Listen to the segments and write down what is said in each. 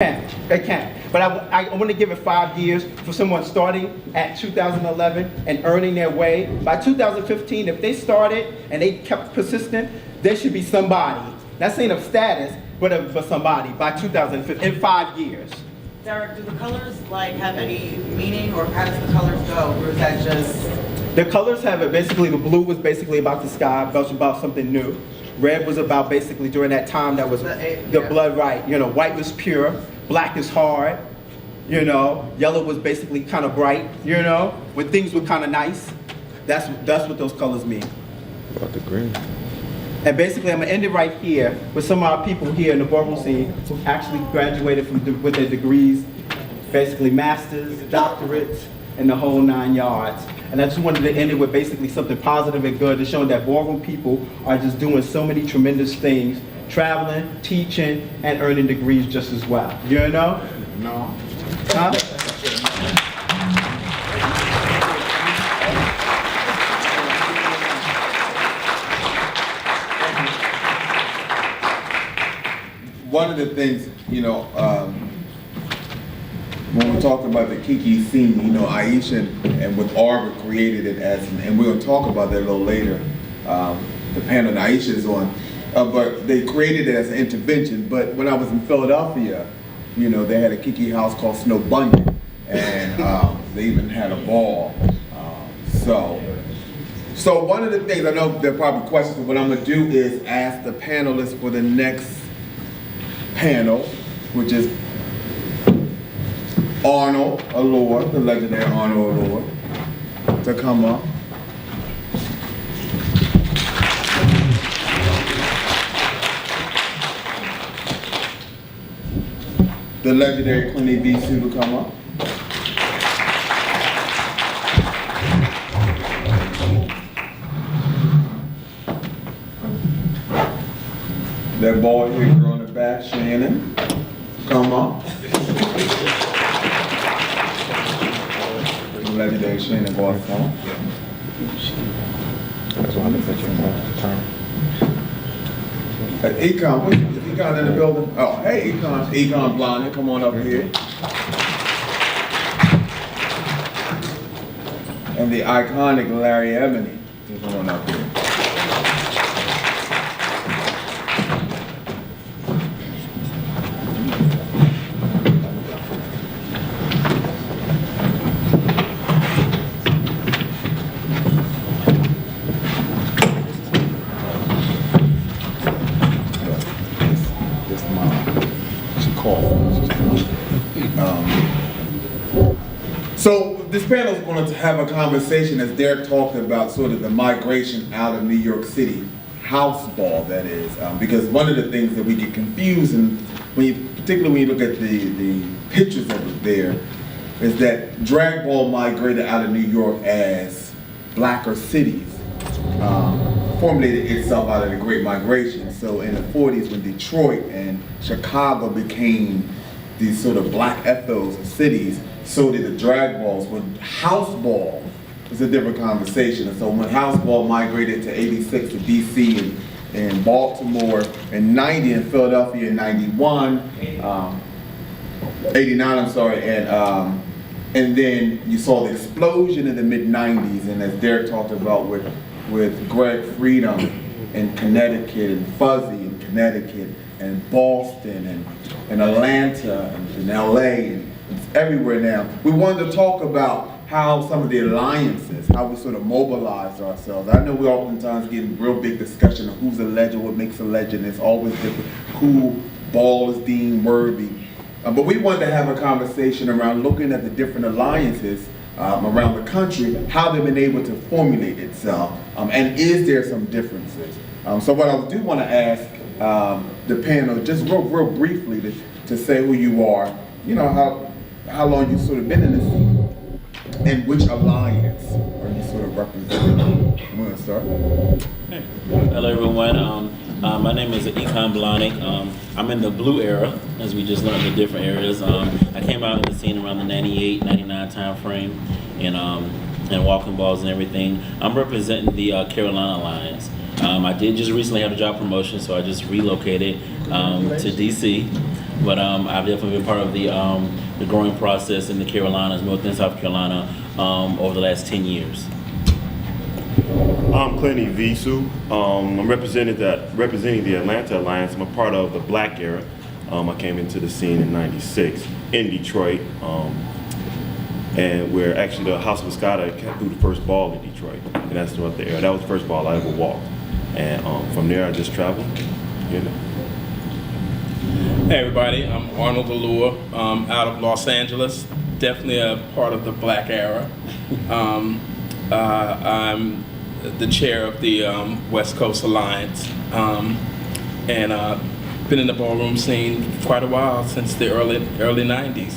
It can. But I want to give it 5 years for someone starting at 2011 and earning their way. By 2015, if they started and they kept persistent, there should be somebody, not saying of status, but somebody by 2015, in 5 years. Derek, do the colors have any meaning, or how does the colors go, or is that just? The colors have it. Basically, the blue was basically about the sky, was about something new. Red was about basically during that time that was the blood right. White was pure, black is hard. Yellow was basically kind of bright. When things were kind of nice. That's what those colors mean. About the green. And basically, I'm gonna end it right here with some of our people here in the ballroom scene who actually graduated with their degrees, basically masters, doctorates, and the whole 9 yards. And I just wanted to end it with basically something positive and good, to show that ballroom people are just doing so many tremendous things, traveling, teaching, and earning degrees just as well. No. Huh? One of the things, when we talked about the Kiki scene, Aisha and with Arbor created it as, and we're going to talk about that a little later, the panel that Aisha is on, but they created it as an intervention. But when I was in Philadelphia, they had a Kiki house called Snow Bunyan, and they even had a ball. So one of the things, I know there are probably questions, but what I'm going to do is ask the panelists for the next panel, which is Arnold Allure, the legendary Arnold Allure, to come up. The legendary Quinny Bisu to come up. That boy here, girl in the back, Shannon, come up. Legendary Shannon Boy, come up. That's why I looked at you all the time. Econ, is Econ in the building? Oh, hey, Econ Blondie, come on up here. And the iconic Larry Ebony, come on up here. So this panel is going to have a conversation, as Derek talked about, sort of the migration out of New York City, house ball that is, because one of the things that we get confused, and particularly when you look at the pictures that were there, is that drag ball migrated out of New York as blacker cities, formulated itself out of the Great Migration. So in the 40s, when Detroit and Chicago became these sort of black ethos of cities, so did the drag balls. When house ball is a different conversation. And so when house ball migrated to 86 to DC and Baltimore in 90 and Philadelphia in 91, 89, I'm sorry, and then you saw the explosion in the mid-90s, and as Derek talked about with Greg Freedom in Connecticut and Fuzzy in Connecticut and Boston and Atlanta and LA and it's everywhere now. We wanted to talk about how some of the alliances, how we sort of mobilized ourselves. I know we oftentimes get in real big discussion of who's a legend, what makes a legend. It's always different, who ball is deemed worthy. But we wanted to have a conversation around looking at the different alliances around the country, how they've been able to formulate itself, and is there some differences? So what I do want to ask the panel, just real briefly, to say who you are, how long you've sort of been in this scene, and which alliance are you sort of representing? I'm going to start. Hello everyone, my name is Econ Blondie. I'm in the blue era, as we just learned the different areas. I came out in the scene around the 98, 99 time frame, and walking balls and everything. I'm representing the Carolina Alliance. I did just recently have a job promotion, so I just relocated to DC. But I've definitely been part of the growing process in the Carolinas, North and South Carolina, over the last 10 years. I'm Clinton Visu. I'm representing the Atlanta Alliance. I'm a part of the Black Era. I came into the scene in '96 in Detroit, and where actually the House of Escada threw the first ball in Detroit, and that's throughout the era. That was the first ball I ever walked, and from there I just traveled. You know. Hey everybody, I'm Arnold Allure, out of Los Angeles, definitely a part of the Black Era. I'm the chair of the West Coast Alliance, and been in the ballroom scene for quite a while, since the early 90s.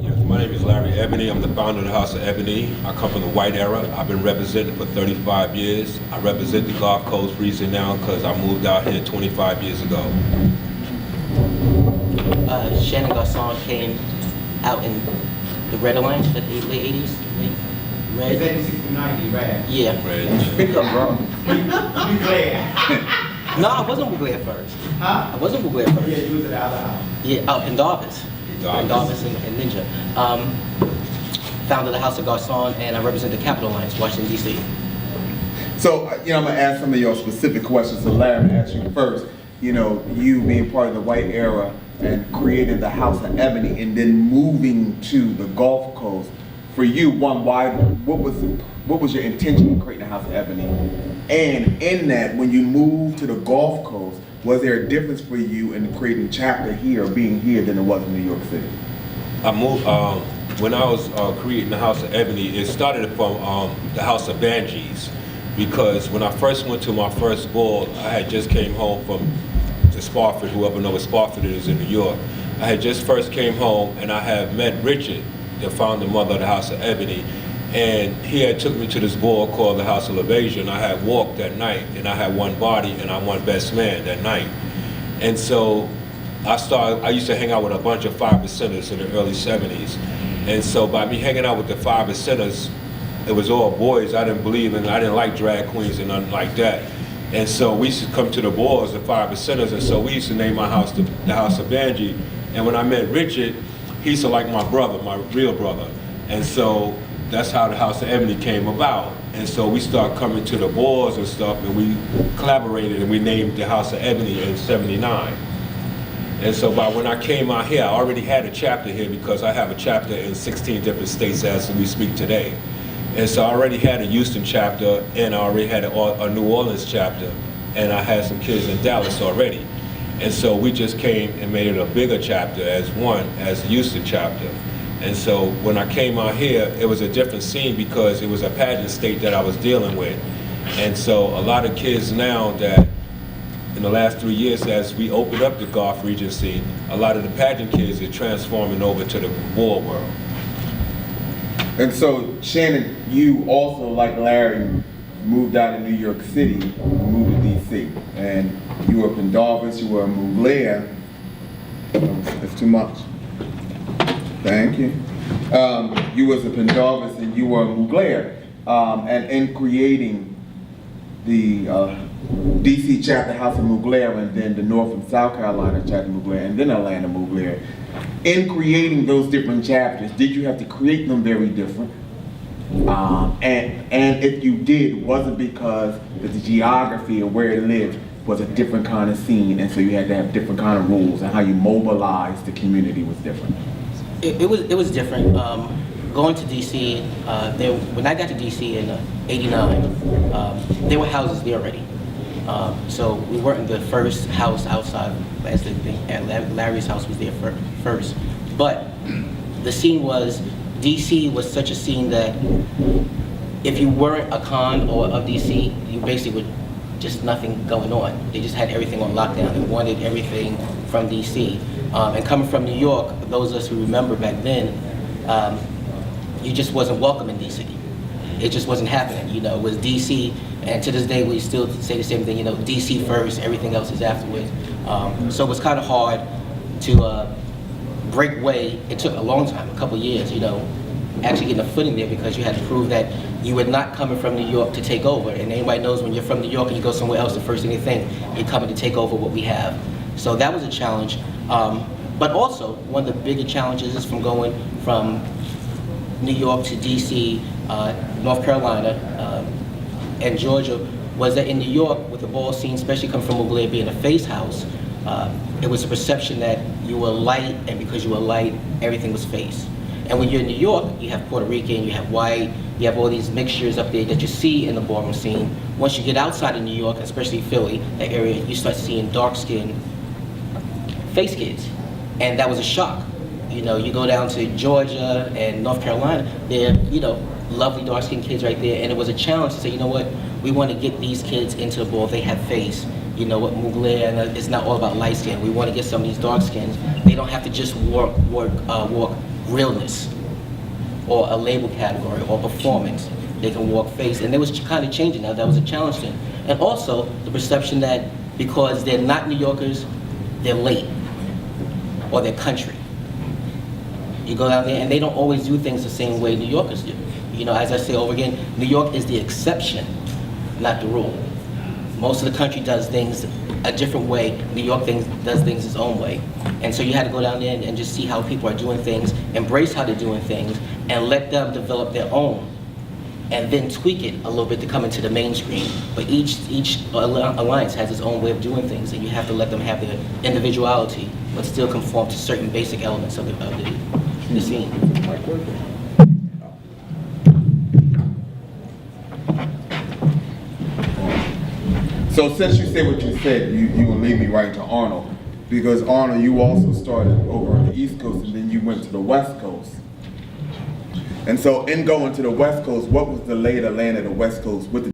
Yes, my name is Larry Ebony. I'm the founder of the House of Ebony. I come from the white era. I've been representing for 35 years. I represent the Gulf Coast region now because I moved out here 25 years ago. Shannon Garcon came out in the Red Alliance, the late 80s. Red? 86 to 90, right? Yeah. Red. Speak up, bro. You glad? No, I wasn't Mugler at first. Huh? I wasn't Mugler at first. Yeah, you was at the other house. Yeah, oh, in Darvis. Darvis. In Darvis and Ninja. Founded the House of Garcon, and I represent the Capital Alliance, Washington, D.C. So, I'm gonna ask some of your specific questions. So Larry, I'm gonna ask you first. You being part of the white era and creating the House of Ebony and then moving to the Gulf Coast. For you, what was your intention in creating the House of Ebony? And in that, when you moved to the Gulf Coast, was there a difference for you in creating a chapter here, or being here, than it was in New York City? I moved, when I was creating the House of Ebony, it started from the House of Banshees, because when I first went to my first ball, I had just came home from the Spofford, whoever knows what Spofford is in New York. I had just first came home, and I had met Richard, the founder mother of the House of Ebony, and he had took me to this ball called the House of Evasion. I had walked that night, and I had one body, and I won best man that night. And so I used to hang out with a bunch of 5%ers in the early 70s. And so by me hanging out with the 5%ers, it was all boys. I didn't believe in, I didn't like drag queens and nothing like that. And so we used to come to the balls, the 5%ers, and so we used to name my house the House of Banji. And when I met Richard, he used to like my brother, my real brother. And so that's how the House of Ebony came about. And so we started coming to the balls and stuff, and we collaborated, and we named the House of Ebony in '79. And so by when I came out here, I already had a chapter here because I have a chapter in 16 different states as we speak today. And so I already had a Houston chapter, and I already had a New Orleans chapter, and I had some kids in Dallas already. And so we just came and made it a bigger chapter as the Houston chapter. And so when I came out here, it was a different scene because it was a pageant state that I was dealing with. And so a lot of kids now that in the last 3 years, as we opened up the Gulf region scene, a lot of the pageant kids are transforming over to the ball world. And so, Shannon, you also, like Larry, moved out of New York City, moved to DC. And you were up in Darvis, you were in Mugler. That's too much. Thank you. You was up in Darvis and you were in Mugler. And in creating the DC chapter House of Mugler, and then the North and South Carolina chapter Mugler, and then Atlanta Mugler. In creating those different chapters, did you have to create them very different? And if you did, was it because the geography of where it lived was a different kind of scene, and so you had to have different kind of rules, and how you mobilized the community was different? It was different. Going to DC, when I got to DC in '89, there were houses there already. So we weren't the first house outside, as Larry's house was there first. But the scene was, DC was such a scene that if you weren't a con or of DC, you basically would just nothing going on. They just had everything on lockdown. They wanted everything from DC. And coming from New York, those of us who remember back then, you just wasn't welcome in DC. It just wasn't happening, It was DC, and to this day we still say the same thing, DC first, everything else is afterwards. So it was kind of hard to break away. It took a long time, a couple years, actually getting a footing there because you had to prove that you were not coming from New York to take over. And anybody knows when you're from New York and you go somewhere else, the first thing you think, you're coming to take over what we have. So that was a challenge. But also, one of the bigger challenges is from going from New York to DC, North Carolina, and Georgia, was that in New York, with the ball scene, especially coming from Mugler being a face house, it was a perception that you were light, and because you were light, everything was face. And when you're in New York, you have Puerto Rican, you have white, you have all these mixtures up there that you see in the ballroom scene. Once you get outside of New York, especially Philly, that area, you start seeing dark-skinned face kids. And that was a shock. You know, you go down to Georgia and North Carolina, they're, you know, lovely dark-skinned kids right there. And it was a challenge to say, you know what, we want to get these kids into the ball. They have face. You know what, Mugler, and it's not all about light skin. We want to get some of these dark skins. They don't have to just walk realness or a label category or performance. They can walk face, and it was kind of changing. Now that was a challenge thing, and also the perception that because they're not New Yorkers, they're late or they're country. You go down there, and they don't always do things the same way New Yorkers do. You know, as I say over again, New York is the exception, not the rule. Most of the country does things a different way. New York does things its own way. And so you had to go down there and just see how people are doing things, embrace how they're doing things, and let them develop their own, and then tweak it a little bit to come into the mainstream. But each alliance has its own way of doing things, and you have to let them have their individuality, but still conform to certain basic elements of the scene. So since you said what you said, you gonna lead me right to Arnold, because Arnold, you also started over on the East Coast and then you went to the West Coast. And so in going to the West Coast, what was the lay of the land of the West Coast with the